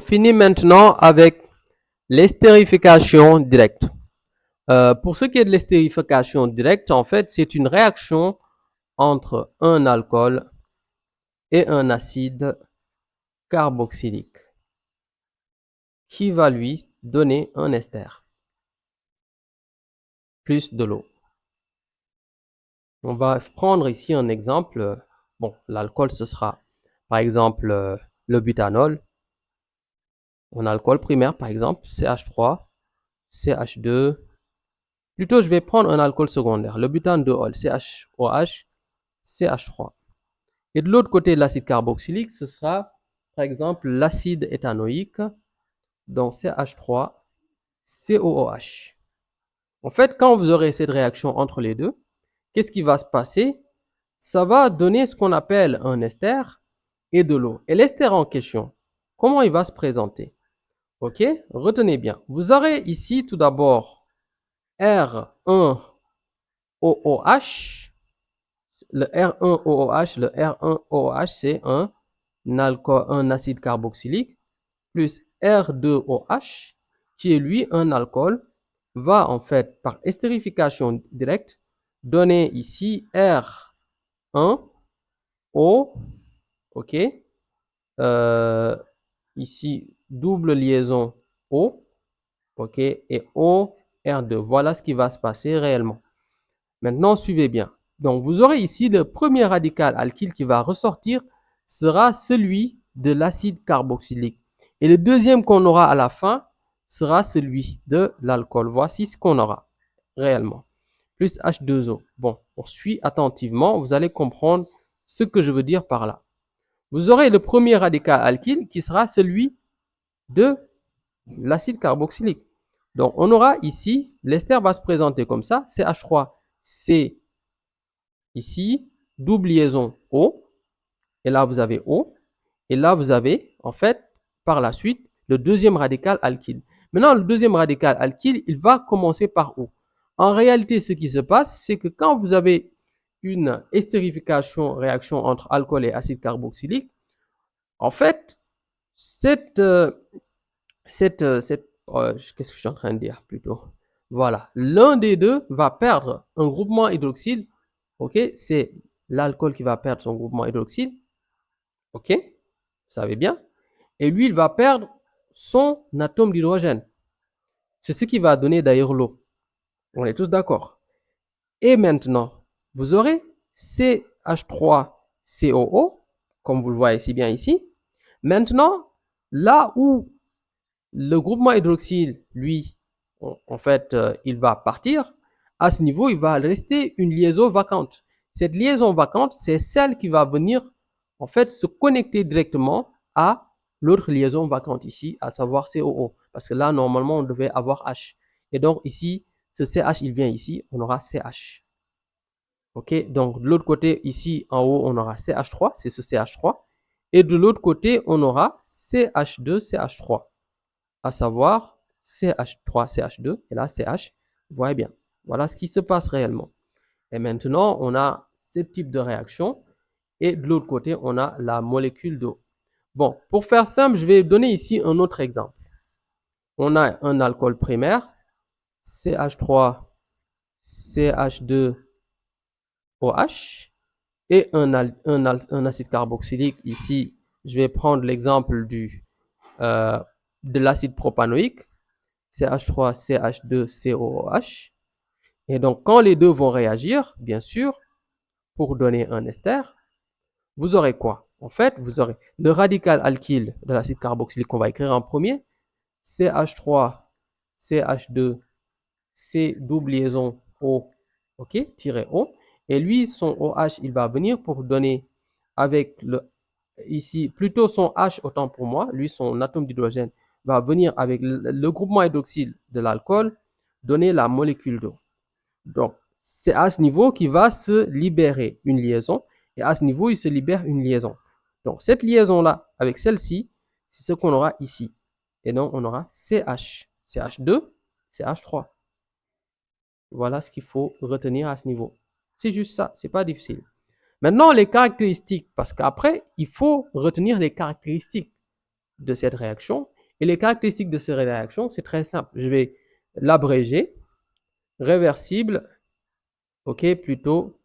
finit maintenant avec l'estérification directe. Pour ce qui est de l'estérification directe, en fait, c'est une réaction entre un alcool et un acide carboxylique qui va lui donner un ester plus de l'eau. On va prendre ici un exemple. Bon, l'alcool, ce sera par exemple le butanol. Un alcool primaire, par exemple, CH3, CH2. Plutôt, je vais prendre un alcool secondaire, le butanol, CHOH, CH3. Et de l'autre côté de l'acide carboxylique, ce sera par exemple l'acide éthanoïque, donc CH3, COOH. En fait, quand vous aurez cette réaction entre les deux, qu'est-ce qui va se passer? Ça va donner ce qu'on appelle un ester et de l'eau. Et l'ester en question, comment il va se présenter? Ok, retenez bien. Vous aurez ici tout d'abord R1OOH. Le R1OOH, le R1OOH, c'est un acide carboxylique, plus R2OH, qui est lui un alcool, va en fait par estérification directe donner ici R1O, ok, ici double liaison O, ok, et O, R2. Voilà ce qui va se passer réellement. Maintenant, suivez bien. Donc, vous aurez ici le premier radical alkyle qui va ressortir sera celui de l'acide carboxylique. Et le deuxième qu'on aura à la fin sera celui de l'alcool. Voici ce qu'on aura réellement. Plus H2O. Bon, on suit attentivement. Vous allez comprendre ce que je veux dire par là. Vous aurez le premier radical alkyle qui sera celui de l'acide carboxylique. Donc, on aura ici, l'ester va se présenter comme ça, CH3, C ici, double liaison O, et là vous avez O, et là vous avez en fait par la suite le deuxième radical alkyle. Maintenant, le deuxième radical alkyle, il va commencer par O. En réalité, ce qui se passe, c'est que quand vous avez une estérification, réaction entre alcool et acide carboxylique, en fait, qu'est-ce que je suis en train de dire plutôt? Voilà, l'un des deux va perdre un groupement hydroxyle. Ok, c'est l'alcool qui va perdre son groupement hydroxyle. Ok, vous savez bien. Et lui, il va perdre son atome d'hydrogène. C'est ce qui va donner d'ailleurs l'eau. On est tous d'accord. Et maintenant, vous aurez CH3COO, comme vous le voyez si bien ici. Maintenant, là où le groupement hydroxyle, lui, en fait, il va partir. À ce niveau, il va rester une liaison vacante. Cette liaison vacante, c'est celle qui va venir, en fait, se connecter directement à l'autre liaison vacante ici, à savoir COO. Parce que là, normalement, on devait avoir H. Et donc, ici, ce CH, il vient ici, on aura CH. Ok, donc de l'autre côté, ici, en haut, on aura CH3, c'est ce CH3. Et de l'autre côté, on aura CH2, CH3. À savoir CH3, CH2, et là CH, vous voyez bien. Voilà ce qui se passe réellement. Et maintenant, on a ce type de réaction, et de l'autre côté, on a la molécule d'eau. Bon, pour faire simple, je vais donner ici un autre exemple. On a un alcool primaire, CH3, CH2, OH, et un acide carboxylique. Ici, je vais prendre l'exemple de l'acide propanoïque, CH3, CH2, COOH. Et donc, quand les deux vont réagir, bien sûr, pour donner un ester, vous aurez quoi? En fait, vous aurez le radical alkyle de l'acide carboxylique qu'on va écrire en premier, CH3, CH2, C double liaison O, ok, tiré O. Et lui, son OH, il va venir pour donner avec ici, plutôt son H, autant pour moi, lui, son atome d'hydrogène, va venir avec le groupement hydroxyle de l'alcool, donner la molécule d'eau. Donc, c'est à ce niveau qu'il va se libérer une liaison, et à ce niveau, il se libère une liaison. Donc, cette liaison-là, avec celle-ci, c'est ce qu'on aura ici. Et donc, on aura CH, CH2, CH3. Voilà ce qu'il faut retenir à ce niveau. C'est juste ça, c'est pas difficile. Maintenant, les caractéristiques, parce qu'après, il faut retenir les caractéristiques de cette réaction Et les caractéristiques de ces réactions, c'est très simple. Je vais l'abréger. Réversible, ok, plutôt,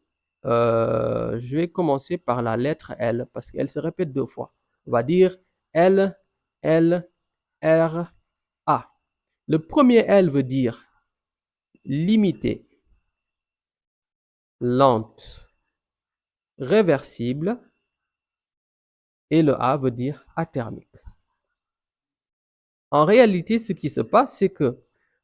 je vais commencer par la lettre L parce qu'elle se répète 2 fois. On va dire L, L, R, A. Le premier L veut dire limité, lente, réversible, et le A veut dire athermique. En réalité, ce qui se passe, c'est que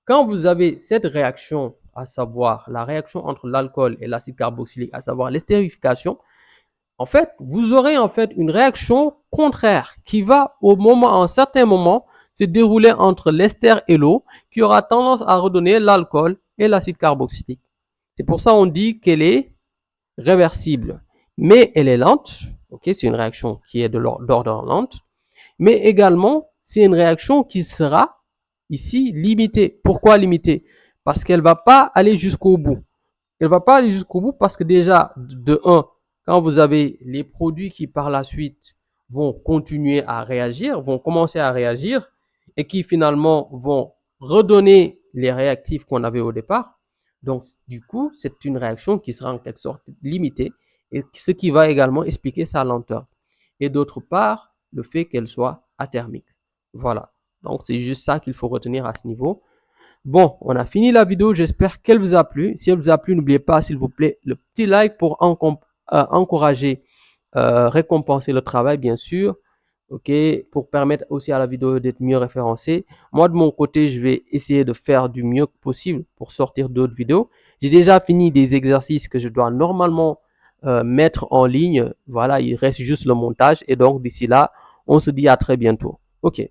quand vous avez cette réaction, à savoir la réaction entre l'alcool et l'acide carboxylique, à savoir l'estérification, en fait, vous aurez en fait une réaction contraire qui va en un certain moment se dérouler entre l'ester et l'eau, qui aura tendance à redonner l'alcool et l'acide carboxylique. C'est pour ça qu'on dit qu'elle est réversible, mais elle est lente. Ok, c'est une réaction qui est d'ordre lente, mais également c'est une réaction qui sera ici limitée. Pourquoi limitée? Parce qu'elle ne va pas aller jusqu'au bout. Elle ne va pas aller jusqu'au bout parce que déjà, de 1, quand vous avez les produits qui par la suite vont continuer à réagir, vont commencer à réagir et qui finalement vont redonner les réactifs qu'on avait au départ. Donc, du coup, c'est une réaction qui sera en quelque sorte limitée et ce qui va également expliquer sa lenteur. Et d'autre part, le fait qu'elle soit athermique. Voilà. Donc, c'est juste ça qu'il faut retenir à ce niveau. Bon, on a fini la vidéo. J'espère qu'elle vous a plu. Si elle vous a plu, n'oubliez pas, s'il vous plaît, le petit like pour encourager, récompenser le travail, bien sûr. OK, pour permettre aussi à la vidéo d'être mieux référencée. Moi, de mon côté, je vais essayer de faire du mieux possible pour sortir d'autres vidéos. J'ai déjà fini des exercices que je dois normalement mettre en ligne. Voilà, il reste juste le montage. Et donc, d'ici là, on se dit à très bientôt. OK.